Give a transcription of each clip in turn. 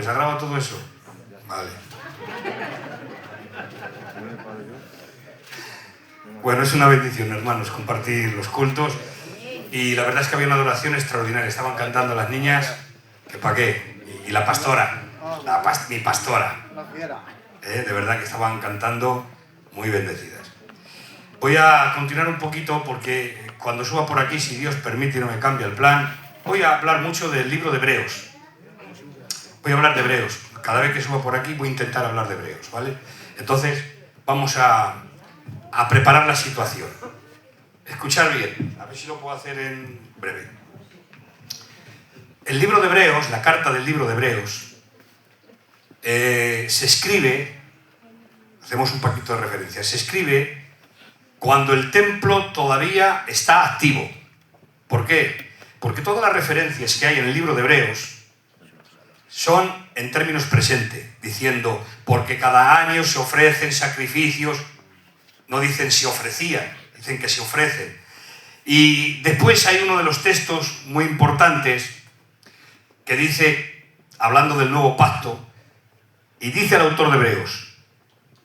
¿Se ha grabado todo eso? Vale. Bueno, es una bendición, hermanos, compartir los cultos. Y la verdad es que había una adoración extraordinaria. Estaban cantando las niñas, que pa' qué. Y la pastora, mi pastora. De verdad que estaban cantando muy bendecidas. Voy a continuar un poquito porque cuando suba por aquí, si Dios permite y no me cambia el plan, voy a hablar mucho del libro de Hebreos. Voy a hablar de Hebreos. Cada vez que suba por aquí voy a intentar hablar de Hebreos, ¿vale? Entonces vamos a preparar la situación. Escuchar bien, a ver si lo puedo hacer en breve. El libro de Hebreos, la carta del libro de Hebreos, se escribe, hacemos un poquito de referencia, se escribe cuando el templo todavía está activo. ¿Por qué? Porque todas las referencias que hay en el libro de Hebreos son en términos presentes, diciendo, porque cada año se ofrecen sacrificios, no dicen se ofrecían, dicen que se ofrecen. Y después hay uno de los textos muy importantes que dice, hablando del nuevo pacto, y dice el autor de Hebreos,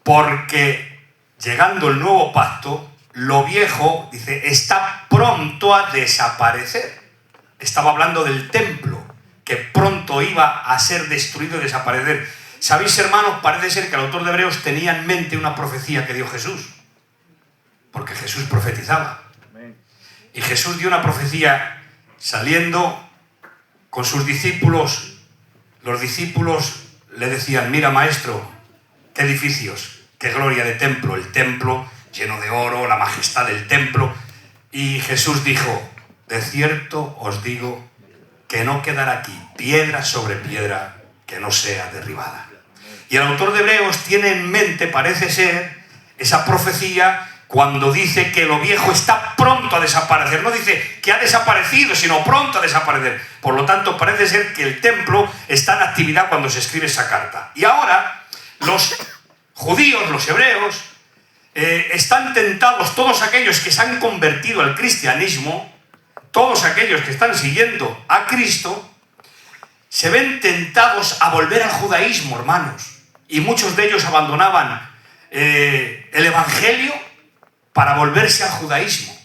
porque llegando el nuevo pacto, lo viejo, dice, está pronto a desaparecer. Estaba hablando del templo, que pronto iba a ser destruido y desaparecer. ¿Sabéis, hermanos? Parece ser que el autor de Hebreos tenía en mente una profecía que dio Jesús. Porque Jesús profetizaba. Y Jesús dio una profecía saliendo con sus discípulos. Los discípulos le decían, mira maestro, qué edificios, qué gloria de templo, el templo lleno de oro, la majestad del templo. Y Jesús dijo, de cierto os digo que no quedará aquí piedra sobre piedra que no sea derribada. Y el autor de Hebreos tiene en mente, parece ser, esa profecía cuando dice que lo viejo está pronto a desaparecer. No dice que ha desaparecido, sino pronto a desaparecer. Por lo tanto, parece ser que el templo está en actividad cuando se escribe esa carta. Y ahora, los judíos, los hebreos, están tentados, todos aquellos que se han convertido al cristianismo, todos aquellos que están siguiendo a Cristo, se ven tentados a volver al judaísmo, hermanos. Y muchos de ellos abandonaban el evangelio para volverse al judaísmo.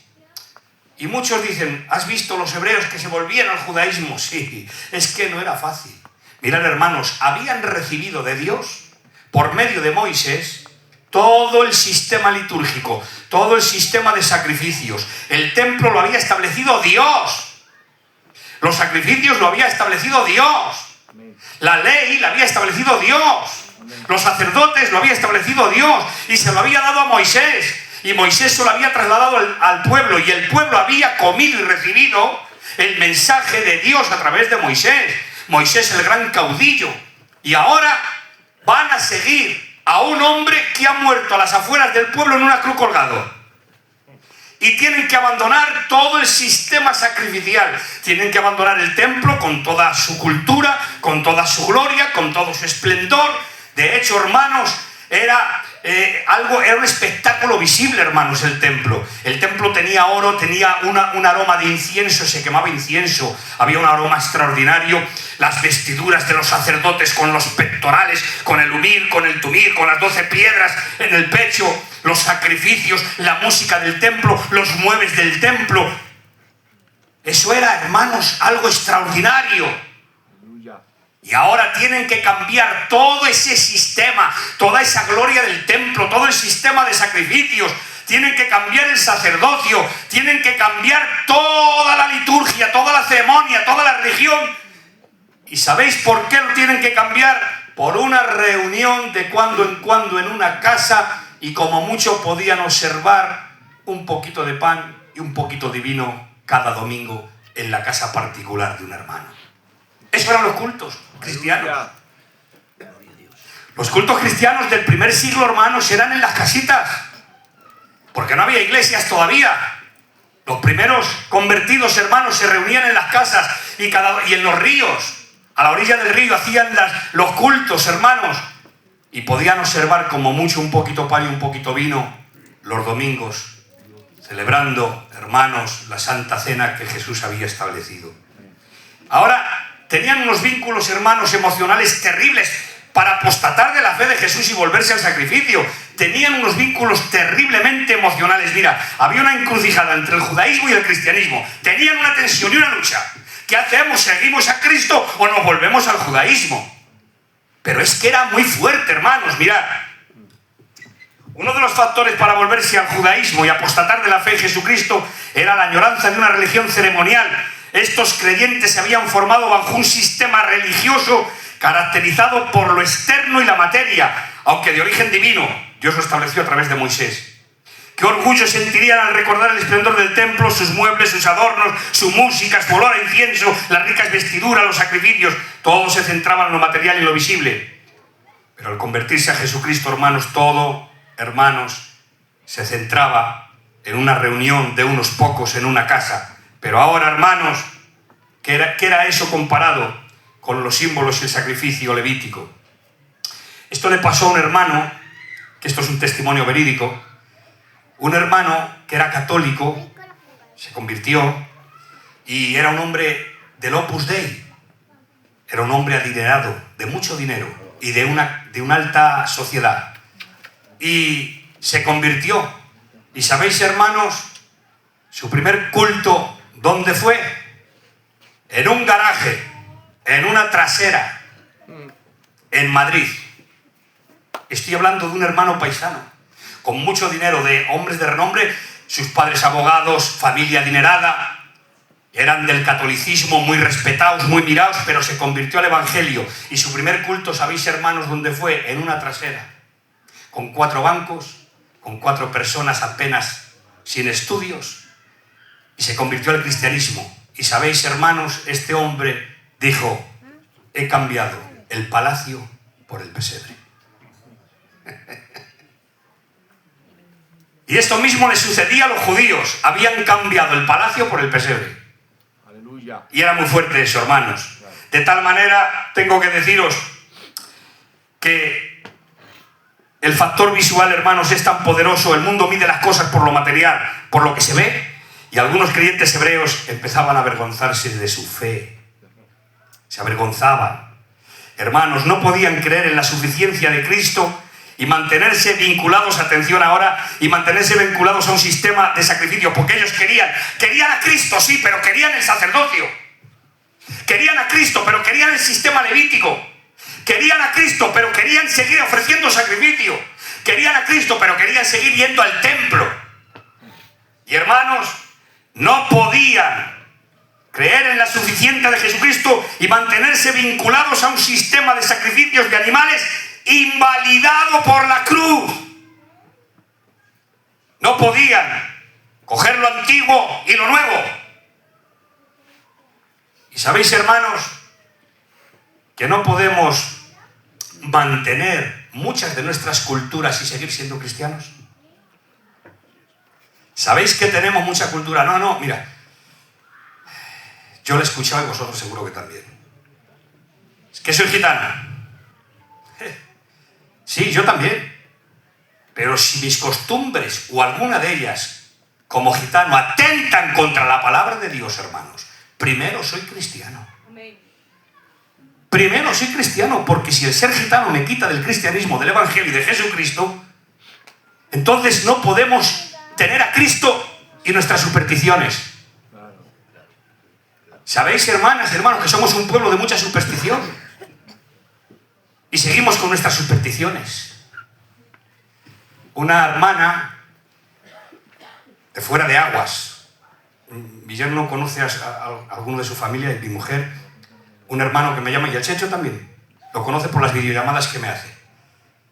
Y muchos dicen, ¿has visto los hebreos que se volvían al judaísmo? Sí, es que no era fácil. Mirad, hermanos, habían recibido de Dios, por medio de Moisés, todo el sistema litúrgico, todo el sistema de sacrificios. El templo lo había establecido Dios. Los sacrificios lo había establecido Dios. La ley la había establecido Dios. Los sacerdotes lo había establecido Dios. Y se lo había dado a Moisés. Y Moisés se lo había trasladado al pueblo. Y el pueblo había comido y recibido el mensaje de Dios a través de Moisés. Moisés, el gran caudillo. Y ahora van a seguir a un hombre que ha muerto a las afueras del pueblo en una cruz colgado. Y tienen que abandonar todo el sistema sacrificial. Tienen que abandonar el templo con toda su cultura, con toda su gloria, con todo su esplendor. De hecho, hermanos, era un espectáculo visible, hermanos, el templo. El templo tenía oro, tenía un aroma de incienso, se quemaba incienso. Había un aroma extraordinario. Las vestiduras de los sacerdotes con los pectorales, con el humir, con el tumir, con las 12 piedras en el pecho, los sacrificios, la música del templo, los muebles del templo. Eso era, hermanos, algo extraordinario. Y ahora tienen que cambiar todo ese sistema, toda esa gloria del templo, todo el sistema de sacrificios. Tienen que cambiar el sacerdocio, tienen que cambiar toda la liturgia, toda la ceremonia, toda la religión. ¿Y sabéis por qué lo tienen que cambiar? Por una reunión de cuando en cuando en una casa, y como mucho podían observar un poquito de pan y un poquito de vino cada domingo en la casa particular de un hermano. Esos eran los cultos cristianos. Los cultos cristianos del primer siglo, hermanos, eran en las casitas, porque no había iglesias todavía. Los primeros convertidos, hermanos, se reunían en las casas y en los ríos. A la orilla del río hacían los cultos, hermanos. Y podían observar como mucho un poquito pan y un poquito vino los domingos, celebrando, hermanos, la Santa Cena que Jesús había establecido. Ahora tenían unos vínculos, hermanos, emocionales terribles para apostatar de la fe de Jesús y volverse al sacrificio. Tenían unos vínculos terriblemente emocionales. Mira, había una encrucijada entre el judaísmo y el cristianismo. Tenían una tensión y una lucha. ¿Qué hacemos? ¿Seguimos a Cristo o nos volvemos al judaísmo? Pero es que era muy fuerte, hermanos. Mirad, uno de los factores para volverse al judaísmo y apostatar de la fe en Jesucristo era la añoranza de una religión ceremonial. Estos creyentes se habían formado bajo un sistema religioso caracterizado por lo externo y la materia, aunque de origen divino. Dios lo estableció a través de Moisés. Qué orgullo sentirían al recordar el esplendor del templo, sus muebles, sus adornos, su música, su olor a incienso, las ricas vestiduras, los sacrificios. Todo se centraba en lo material y lo visible. Pero al convertirse a Jesucristo, hermanos, todo, hermanos, se centraba en una reunión de unos pocos en una casa. Pero ahora, hermanos, ¿qué era eso comparado con los símbolos y el sacrificio levítico? Esto le pasó a un hermano, que esto es un testimonio verídico, un hermano que era católico, se convirtió y era un hombre del Opus Dei. Era un hombre adinerado, de mucho dinero y de una alta sociedad. Y se convirtió. Y sabéis, hermanos, su primer culto, ¿dónde fue? En un garaje, en una trasera, en Madrid. Estoy hablando de un hermano paisano, con mucho dinero, de hombres de renombre, sus padres abogados, familia adinerada, eran del catolicismo, muy respetados, muy mirados, pero se convirtió al evangelio. Y su primer culto, ¿sabéis, hermanos, dónde fue? En una trasera, con 4 bancos, con 4 personas apenas sin estudios, y se convirtió al cristianismo. Y sabéis, hermanos, este hombre dijo: he cambiado el palacio por el pesebre. Y esto mismo le sucedía a los judíos. Habían cambiado el palacio por el pesebre. Aleluya. Y era muy fuerte eso, hermanos. De tal manera, tengo que deciros que el factor visual, hermanos, es tan poderoso. El mundo mide las cosas por lo material, por lo que se ve. Y algunos creyentes hebreos empezaban a avergonzarse de su fe. Se avergonzaban. Hermanos, no podían creer en la suficiencia de Cristo y mantenerse vinculados, atención ahora, y mantenerse vinculados a un sistema de sacrificio, porque ellos querían a Cristo, sí, pero querían el sacerdocio. Querían a Cristo, pero querían el sistema levítico. Querían a Cristo, pero querían seguir ofreciendo sacrificio. Querían a Cristo, pero querían seguir yendo al templo. Y hermanos, no podían creer en la suficiencia de Jesucristo y mantenerse vinculados a un sistema de sacrificios de animales invalidado por la cruz. No podían coger lo antiguo y lo nuevo. Y sabéis, hermanos, que no podemos mantener muchas de nuestras culturas y seguir siendo cristianos. ¿Sabéis que tenemos mucha cultura? No, mira, yo la he escuchado y vosotros seguro que también. Es que soy gitana. Sí, yo también. Pero si mis costumbres o alguna de ellas, como gitano, atentan contra la palabra de Dios, hermanos, primero soy cristiano. Primero soy cristiano, porque si el ser gitano me quita del cristianismo, del evangelio y de Jesucristo, entonces no podemos tener a Cristo y nuestras supersticiones. ¿Sabéis, hermanas, hermanos, que somos un pueblo de mucha superstición? Y seguimos con nuestras supersticiones. Una hermana de fuera de Aguas, mi yerno conoce a alguno de su familia y mi mujer, un hermano que me llama, y el Checho también, lo conoce por las videollamadas que me hace.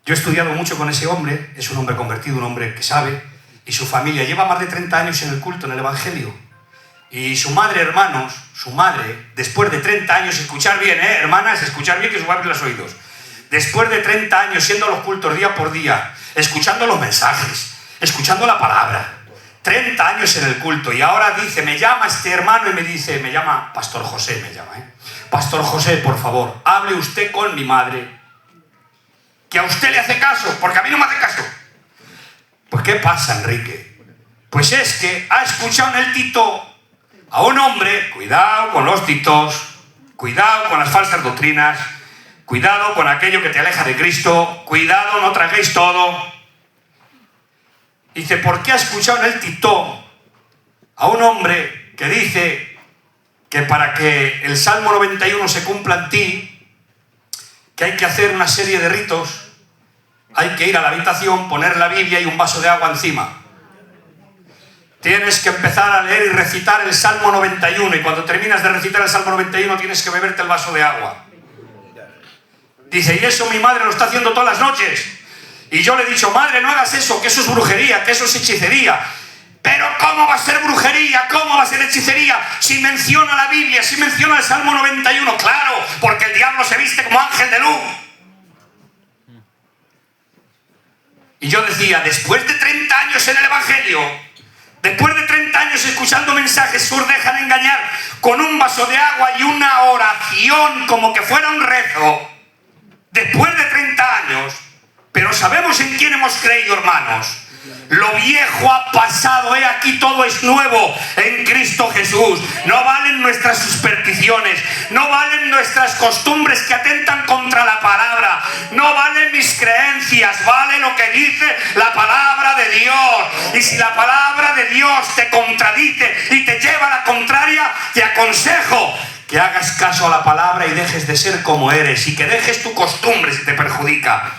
Yo he estudiado mucho con ese hombre, es un hombre convertido, un hombre que sabe, y su familia lleva más de 30 años en el culto, en el evangelio. Y su madre, hermanos, su madre, después de 30 años, escuchar bien, hermanas, escuchar bien, que os voy a abrir los oídos. Después de 30 años siendo a los cultos día por día, escuchando los mensajes, escuchando la palabra, 30 años en el culto, y ahora dice, me llama este hermano y me dice, me llama Pastor José, me llama, Pastor José, por favor, hable usted con mi madre, que a usted le hace caso, porque a mí no me hace caso. Pues ¿qué pasa, Enrique? Pues es que ha escuchado en el Tito a un hombre, cuidado con los titos, Cuidado con las falsas doctrinas, cuidado con aquello que te aleja de Cristo, cuidado, no traguéis todo. Dice, ¿por qué has escuchado en el TikTok a un hombre que dice que para que el Salmo 91 se cumpla en ti, que hay que hacer una serie de ritos, hay que ir a la habitación, poner la Biblia y un vaso de agua encima? Tienes que empezar a leer y recitar el Salmo 91 y cuando terminas de recitar el Salmo 91 tienes que beberte el vaso de agua. Dice, y eso mi madre lo está haciendo todas las noches. Y yo le he dicho, madre, no hagas eso, que eso es brujería, que eso es hechicería. Pero ¿cómo va a ser brujería? ¿Cómo va a ser hechicería? Si menciona la Biblia, si menciona el Salmo 91. Claro, porque el diablo se viste como ángel de luz. Y yo decía, después de 30 años en el Evangelio, después de 30 años escuchando mensajes, se os dejan engañar con un vaso de agua y una oración como que fuera un rezo. Después de 30 años, pero sabemos en quién hemos creído, hermanos. Lo viejo ha pasado, he aquí todo es nuevo en Cristo Jesús. No valen nuestras supersticiones, no valen nuestras costumbres que atentan contra la palabra, no valen mis creencias, vale lo que dice la palabra de Dios. Y si la palabra de Dios te contradice y te lleva a la contraria, te aconsejo que hagas caso a la palabra y dejes de ser como eres y que dejes tu costumbre si te perjudica,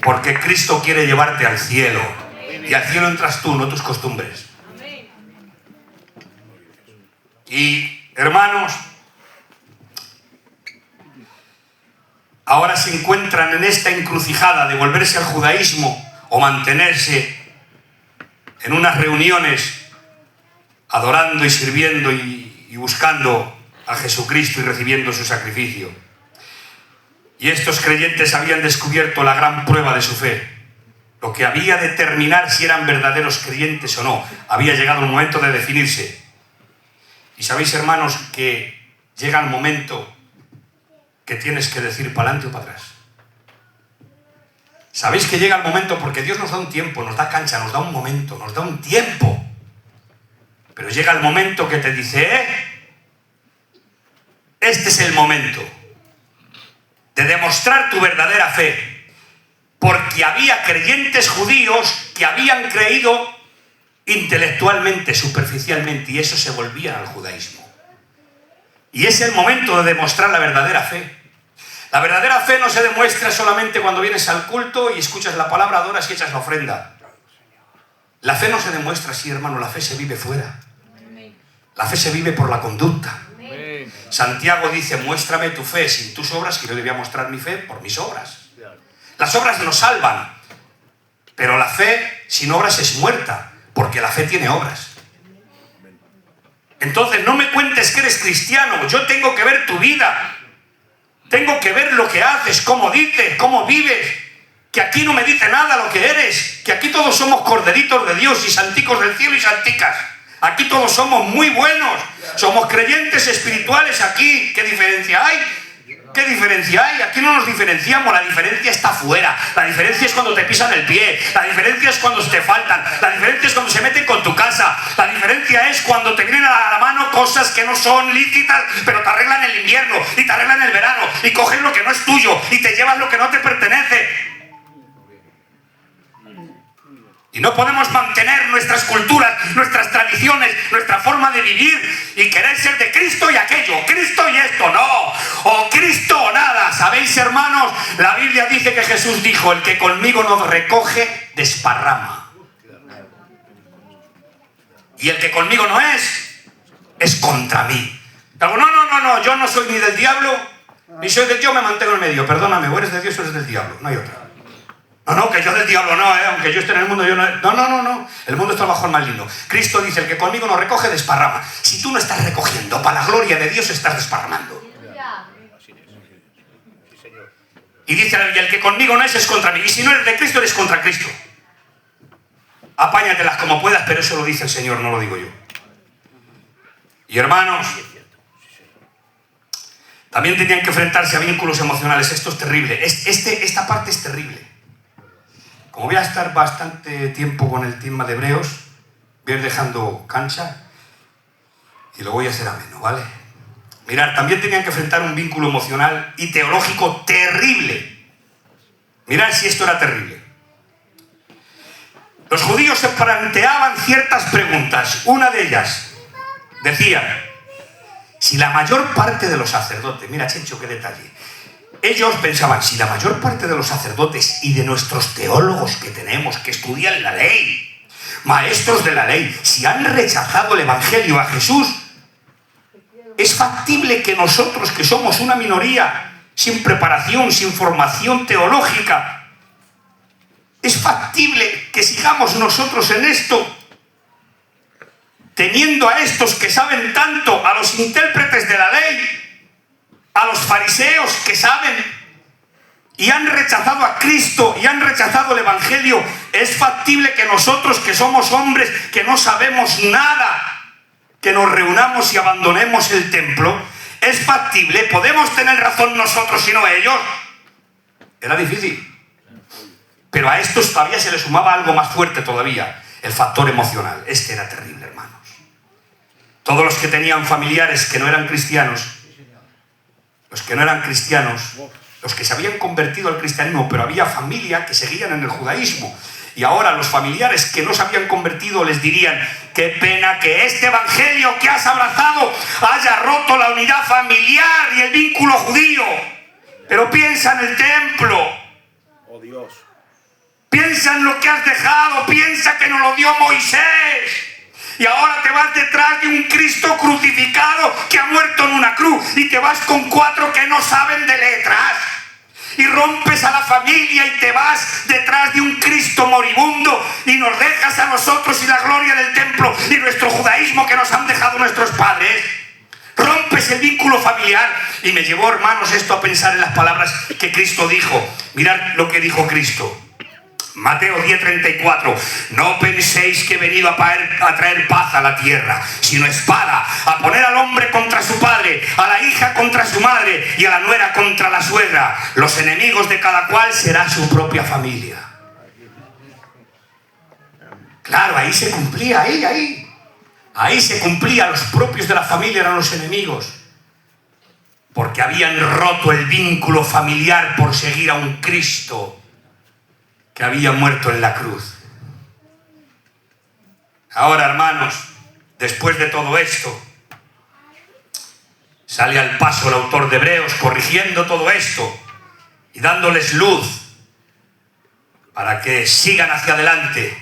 porque Cristo quiere llevarte al cielo. Y al cielo entras tú, no tus costumbres. Y, hermanos, ahora se encuentran en esta encrucijada de volverse al judaísmo o mantenerse en unas reuniones adorando y sirviendo y buscando a Jesucristo y recibiendo su sacrificio. Y estos creyentes habían descubierto la gran prueba de su fe. Lo que había de determinar si eran verdaderos creyentes o no. Había llegado el momento de definirse. Y sabéis, hermanos, que llega el momento que tienes que decir para adelante o para atrás. Sabéis que llega el momento porque Dios nos da un tiempo, nos da cancha, nos da un momento, nos da un tiempo. Pero llega el momento que te dice, este es el momento de demostrar tu verdadera fe. Porque había creyentes judíos que habían creído intelectualmente, superficialmente, y eso se volvían al judaísmo. Y es el momento de demostrar la verdadera fe. La verdadera fe no se demuestra solamente cuando vienes al culto y escuchas la palabra, adoras y echas la ofrenda. La fe no se demuestra así, hermano, la fe se vive fuera. La fe se vive por la conducta. Santiago dice, muéstrame tu fe sin tus obras, que yo debía mostrar mi fe por mis obras. Las obras nos salvan, pero la fe sin obras es muerta, porque la fe tiene obras. Entonces no me cuentes que eres cristiano, yo tengo que ver tu vida, tengo que ver lo que haces, cómo dices, cómo vives, que aquí no me dice nada lo que eres, que aquí todos somos corderitos de Dios y santicos del cielo y santicas. Aquí todos somos muy buenos, somos creyentes espirituales aquí. ¿Qué diferencia hay? ¿Qué diferencia hay? Aquí no nos diferenciamos, la diferencia está fuera. La diferencia es cuando te pisan el pie, la diferencia es cuando te faltan, la diferencia es cuando se meten con tu casa, la diferencia es cuando te vienen a la mano cosas que no son lícitas, pero te arreglan el invierno y te arreglan el verano y coges lo que no es tuyo y te llevas lo que no te pertenece. Y no podemos mantener nuestras culturas, nuestras tradiciones, nuestra forma de vivir y querer ser de Cristo y aquello, Cristo y esto, no, o Cristo o nada. ¿Sabéis, hermanos? La Biblia dice que Jesús dijo, el que conmigo no recoge, desparrama. Y el que conmigo no es contra mí. Pero no, yo no soy ni del diablo, ni soy de Dios, me mantengo en medio. Perdóname, o eres de Dios o eres del diablo, no hay otra. No, que yo del diablo no, aunque yo esté en el mundo, yo no. No. El mundo está bajo el maligno. Cristo dice, el que conmigo no recoge, desparrama. Si tú no estás recogiendo, para la gloria de Dios estás desparramando. Y dice la Biblia, el que conmigo no es contra mí. Y si no eres de Cristo, eres contra Cristo. Apáñatelas como puedas, pero eso lo dice el Señor, no lo digo yo. Y hermanos, también tenían que enfrentarse a vínculos emocionales. Esto es terrible. Esta parte es terrible. Como voy a estar bastante tiempo con el tema de Hebreos, voy a ir dejando cancha y lo voy a hacer ameno, ¿vale? Mirad, también tenían que enfrentar un vínculo emocional y teológico terrible. Mirad si esto era terrible. Los judíos se planteaban ciertas preguntas. Una de ellas decía, si la mayor parte de los sacerdotes, mira Chencho, qué detalle, ellos pensaban, si la mayor parte de los sacerdotes y de nuestros teólogos que tenemos, que estudian la ley, maestros de la ley, si han rechazado el Evangelio a Jesús, es factible que nosotros, que somos una minoría, sin preparación, sin formación teológica, es factible que sigamos nosotros en esto, teniendo a estos que saben tanto, a los intérpretes de la ley, a los fariseos que saben y han rechazado a Cristo y han rechazado el Evangelio. Es factible que nosotros, que somos hombres, que no sabemos nada, que nos reunamos y abandonemos el templo. Es factible, podemos tener razón nosotros y no ellos. Era difícil. Pero a estos todavía se les sumaba algo más fuerte todavía, el factor emocional. Este era terrible, hermanos. Todos los que tenían familiares que no eran cristianos, los que se habían convertido al cristianismo, pero había familia que seguían en el judaísmo. Y ahora los familiares que no se habían convertido les dirían, qué pena que este evangelio que has abrazado haya roto la unidad familiar y el vínculo judío. Pero piensa en el templo. Oh Dios. Piensa en lo que has dejado, piensa que nos lo dio Moisés. Y ahora te vas detrás de un Cristo crucificado que ha muerto en una cruz. Y te vas con 4 que no saben de letras. Y rompes a la familia y te vas detrás de un Cristo moribundo. Y nos dejas a nosotros y la gloria del templo y nuestro judaísmo que nos han dejado nuestros padres. Rompes el vínculo familiar. Y me llevó, hermanos, esto a pensar en las palabras que Cristo dijo. Mirad lo que dijo Cristo. Mateo 10:34. No penséis que he venido a traer paz a la tierra, sino espada, a poner al hombre contra su padre, a la hija contra su madre y a la nuera contra la suegra. Los enemigos de cada cual será su propia familia. Claro, ahí se cumplía, ahí se cumplía. Los propios de la familia eran los enemigos, porque habían roto el vínculo familiar por seguir a un Cristo que había muerto en la cruz. Ahora, hermanos, después de todo esto, sale al paso el autor de Hebreos corrigiendo todo esto y dándoles luz para que sigan hacia adelante,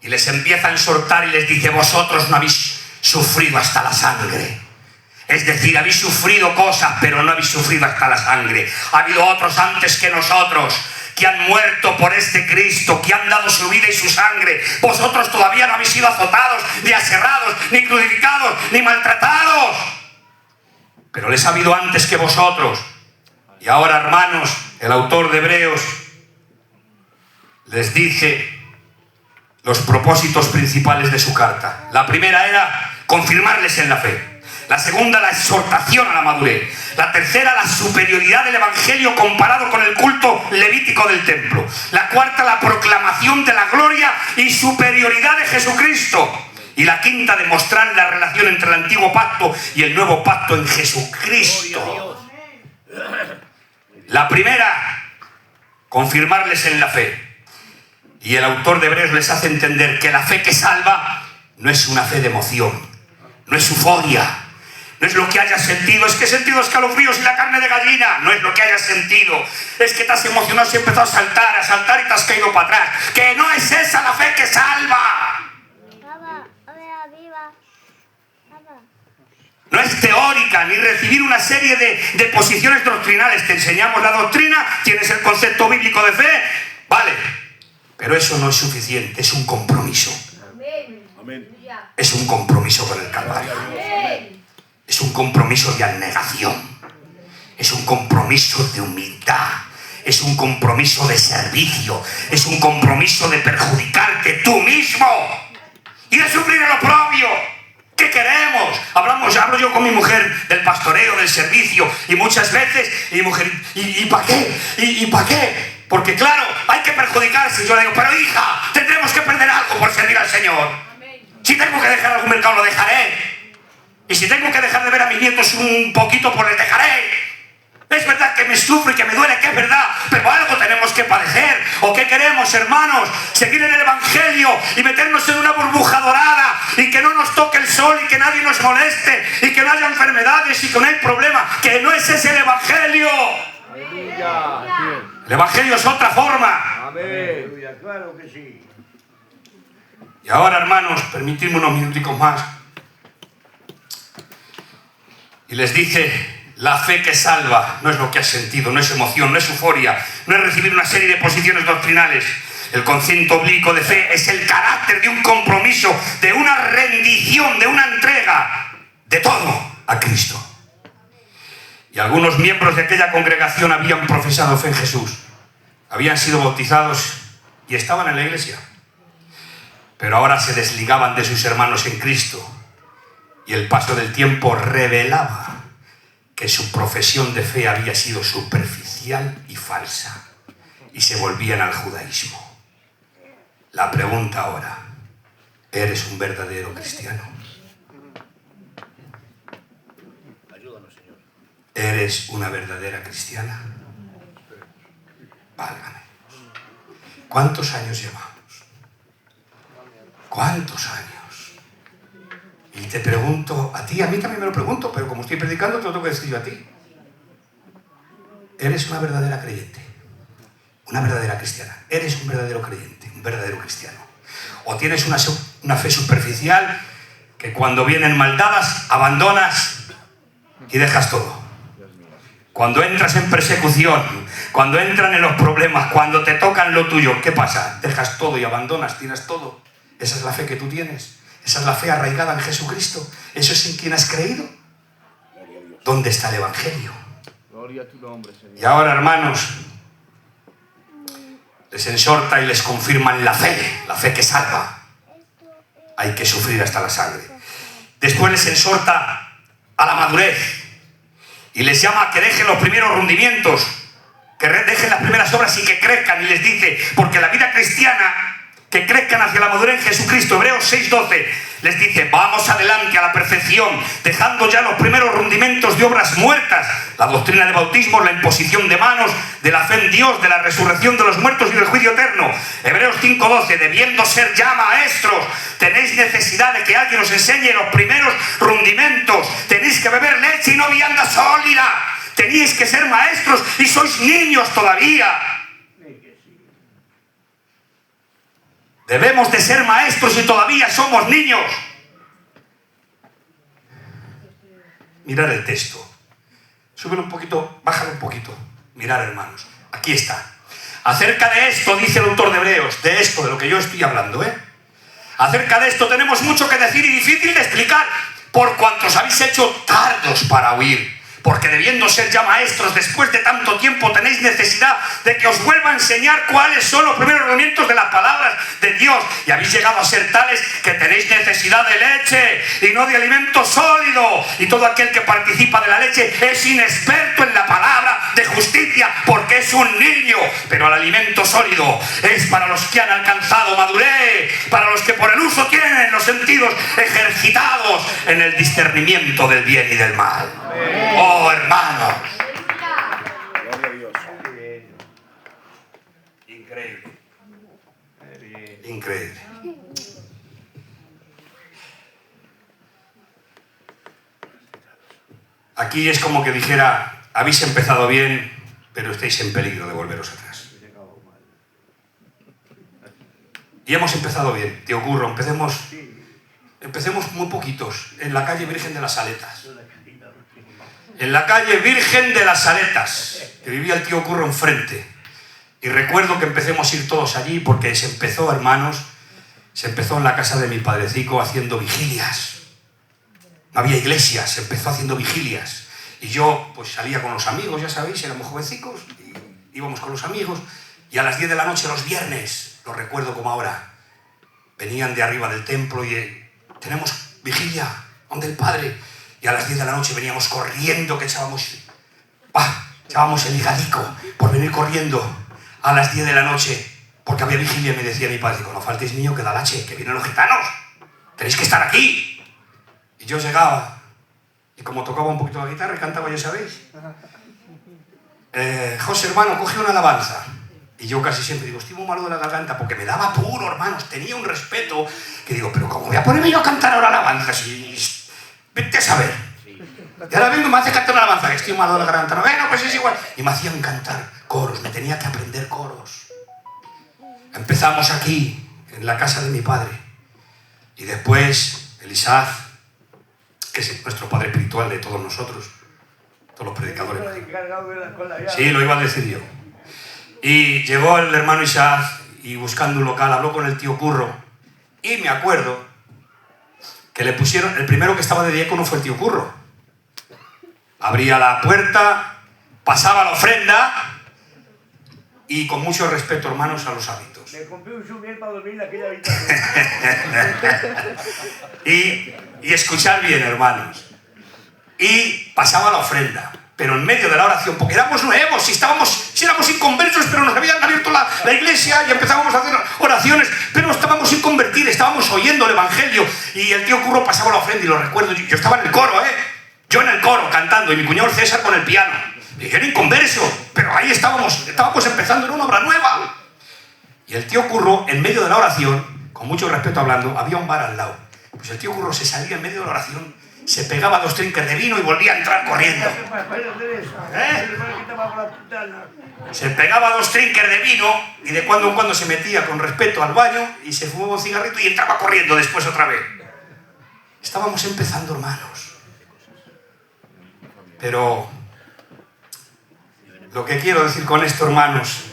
y les empieza a exhortar y les dice, vosotros no habéis sufrido hasta la sangre. Es decir, habéis sufrido cosas, pero no habéis sufrido hasta la sangre. Ha habido otros antes que nosotros que han muerto por este Cristo, que han dado su vida y su sangre. Vosotros todavía no habéis sido azotados, ni aserrados, ni crucificados, ni maltratados. Pero les ha habido antes que vosotros. Y ahora, hermanos, el autor de Hebreos les dice los propósitos principales de su carta. La primera era confirmarles en la fe. La segunda, la exhortación a la madurez. La tercera, la superioridad del Evangelio comparado con el culto levítico del templo. La cuarta, la proclamación de la gloria y superioridad de Jesucristo. Y la quinta, demostrar la relación entre el antiguo pacto y el nuevo pacto en Jesucristo. La primera, confirmarles en la fe. Y el autor de Hebreos les hace entender que la fe que salva no es una fe de emoción, no es euforia. No es lo que hayas sentido, es que he sentido escalofríos y la carne de gallina. No es lo que hayas sentido, es que te has emocionado y has empezado a saltar y te has caído para atrás. Que no es esa la fe que salva. No es teórica, ni recibir una serie de posiciones doctrinales. Te enseñamos la doctrina, tienes el concepto bíblico de fe, vale. Pero eso no es suficiente, es un compromiso. Amén. Es un compromiso con el Calvario. Es un compromiso de abnegación. Es un compromiso de humildad. Es un compromiso de servicio. Es un compromiso de perjudicarte tú mismo y de sufrir el oprobio. ¿Qué queremos? Hablo yo con mi mujer del pastoreo, del servicio, y muchas veces, y mi mujer, ¿y para qué? ¿Y para qué? Porque claro, hay que perjudicarse. Yo le digo, pero hija, tendremos que perder algo por servir al Señor. Si tengo que dejar algún mercado, lo dejaré. Y si tengo que dejar de ver a mis nietos un poquito, pues les dejaré. Es verdad que me sufre y que me duele, que es verdad, pero algo tenemos que padecer. ¿O qué queremos, hermanos? Seguir en el Evangelio y meternos en una burbuja dorada y que no nos toque el sol y que nadie nos moleste y que no haya enfermedades y que no hay problema. Que no es ese el Evangelio. El Evangelio es otra forma. Amén. Claro que sí. Y ahora, hermanos, permitidme unos minuticos más. Y les dice... La fe que salva no es lo que has sentido, no es emoción, no es euforia, no es recibir una serie de posiciones doctrinales. El concepto oblicuo de fe es el carácter de un compromiso, de una rendición, de una entrega, de todo a Cristo. Y algunos miembros de aquella congregación habían profesado fe en Jesús, habían sido bautizados y estaban en la iglesia. Pero ahora se desligaban de sus hermanos en Cristo y el paso del tiempo revelaba que su profesión de fe había sido superficial y falsa, y se volvían al judaísmo. La pregunta ahora, ¿eres un verdadero cristiano? Ayúdanos, Señor. ¿Eres una verdadera cristiana? Válgame. ¿Cuántos años llevamos? ¿Cuántos años? Y te pregunto a ti, a mí también me lo pregunto, pero como estoy predicando te lo tengo que decir yo a ti. ¿Eres una verdadera creyente? Una verdadera cristiana. ¿Eres un verdadero creyente? Un verdadero cristiano. ¿O tienes una fe superficial que cuando vienen maldadas abandonas y dejas todo? Cuando entras en persecución, cuando entran en los problemas, cuando te tocan lo tuyo, ¿qué pasa? Dejas todo y abandonas, tiras todo. ¿Esa es la fe que tú tienes? ¿Esa es la fe arraigada en Jesucristo? ¿Eso es en quien has creído? ¿Dónde está el Evangelio? Gloria a tu nombre, Señor. Y ahora, hermanos, les exhorta y les confirman la fe que salva. Hay que sufrir hasta la sangre. Después les exhorta a la madurez y les llama a que dejen los primeros rendimientos, que dejen las primeras obras y que crezcan. Y les dice, porque la vida cristiana, que crezcan hacia la madurez en Jesucristo. Hebreos 6:12 les dice, vamos adelante a la perfección, dejando ya los primeros rudimentos de obras muertas, la doctrina del bautismo, la imposición de manos, de la fe en Dios, de la resurrección de los muertos y del juicio eterno. Hebreos 5:12, debiendo ser ya maestros, tenéis necesidad de que alguien os enseñe los primeros rudimentos, tenéis que beber leche y no vianda sólida, tenéis que ser maestros y sois niños todavía. Debemos de ser maestros y todavía somos niños. Mirad el texto. Súbelo un poquito, bájalo un poquito. Mirad, hermanos. Aquí está. Acerca de esto, dice el autor de Hebreos, de esto, de lo que yo estoy hablando, Acerca de esto tenemos mucho que decir y difícil de explicar, por cuantos habéis hecho tardos para oír. Porque debiendo ser ya maestros después de tanto tiempo tenéis necesidad de que os vuelva a enseñar cuáles son los primeros rudimentos de las palabras de Dios. Y habéis llegado a ser tales que tenéis necesidad de leche y no de alimento sólido. Y todo aquel que participa de la leche es inexperto en la palabra de justicia porque es un niño. Pero el alimento sólido es para los que han alcanzado madurez, para los que por el uso tienen los sentidos ejercitados en el discernimiento del bien y del mal. Oh, hermanos. Gloria a Dios. Increíble. Increíble. Aquí es como que dijera, habéis empezado bien, pero estáis en peligro de volveros atrás. Y hemos empezado bien, tío Curro, empecemos muy poquitos, en la calle Virgen de las Aletas. En la calle Virgen de las Aletas, que vivía el tío Curro enfrente. Y recuerdo que empecemos a ir todos allí porque se empezó, hermanos, se empezó en la casa de mi padrecico haciendo vigilias. No había iglesia, se empezó haciendo vigilias. Y yo pues salía con los amigos, ya sabéis, éramos jovencicos, y íbamos con los amigos. Y a las 10 de la noche los viernes, lo recuerdo como ahora, venían de arriba del templo y tenemos vigilia, donde el Padre. Y a las 10 de la noche veníamos corriendo, que echábamos el higadico por venir corriendo a las 10 de la noche, porque había vigilia. Y me decía mi padre, no faltéis, niño, que da lache, que vienen los gitanos, tenéis que estar aquí. Y yo llegaba Y como tocaba un poquito la guitarra y cantaba, ya sabéis. José, hermano, coge una alabanza. Y yo casi siempre digo, estoy muy malo de la garganta, porque me daba apuro, hermanos, tenía un respeto, que digo, pero ¿cómo voy a ponerme yo a cantar ahora alabanzas? Vete a saber. Y ahora vengo y me hace cantar una alabanza, que estoy malo de la garganta. No, bueno, pues es igual. Y me hacían cantar coros, me tenía que aprender coros. Empezamos aquí, en la casa de mi padre. Y después, Isaac, que es nuestro padre espiritual de todos nosotros, todos los predicadores. Sí, lo iba a decir yo. Y llegó el hermano Isaac y buscando un local habló con el tío Curro. Y me acuerdo que le pusieron, el primero que estaba de diácono fue el tío Curro. Abría la puerta, pasaba la ofrenda y con mucho respeto, hermanos, a los hábitos. Me compré un subier para dormir en aquella habitación. y escuchar bien, hermanos. Y pasaba la ofrenda. Pero en medio de la oración, porque éramos nuevos, si éramos inconversos, pero nos habían abierto la iglesia y empezábamos a hacer oraciones, pero no estábamos sin convertir, estábamos oyendo el evangelio. Y el tío Curro pasaba la ofrenda y lo recuerdo, yo estaba en el coro, yo en el coro cantando y mi cuñado César con el piano. Y yo era inconverso, pero ahí estábamos empezando en una obra nueva. Y el tío Curro, en medio de la oración, con mucho respeto hablando, había un bar al lado. Pues el tío Curro se salía en medio de la oración, se pegaba 2 trinkers de vino y volvía a entrar corriendo. Se pegaba 2 trinkers de vino y de cuando en cuando se metía con respeto al baño y se fumaba un cigarrito y entraba corriendo después otra vez. Estábamos empezando, hermanos. Pero lo que quiero decir con esto, hermanos,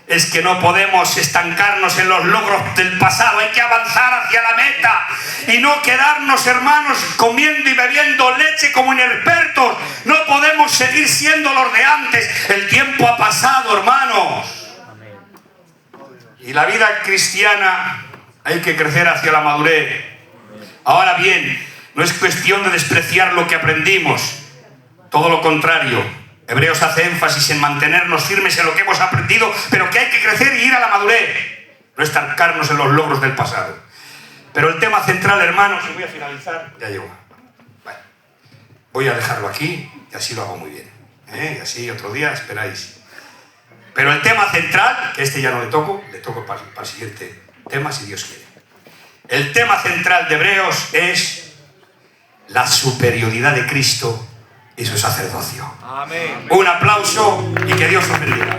es que no podemos estancarnos en los logros del pasado. Hay que avanzar hacia la meta y no quedarnos, hermanos, comiendo y bebiendo leche como inexpertos. No podemos seguir siendo los de antes. El tiempo ha pasado, hermanos. Y la vida cristiana hay que crecer hacia la madurez. Ahora bien, no es cuestión de despreciar lo que aprendimos. Todo lo contrario. Hebreos hace énfasis en mantenernos firmes en lo que hemos aprendido, pero que hay que crecer y ir a la madurez, no estancarnos en los logros del pasado. Pero el tema central, hermanos, y voy a finalizar, ya llego. Bueno, voy a dejarlo aquí y así lo hago muy bien. Y así otro día esperáis. Pero el tema central, que este ya no le toco para el siguiente tema, si Dios quiere. El tema central de Hebreos es la superioridad de Cristo y su sacerdocio. Amén. Un aplauso y que Dios os bendiga.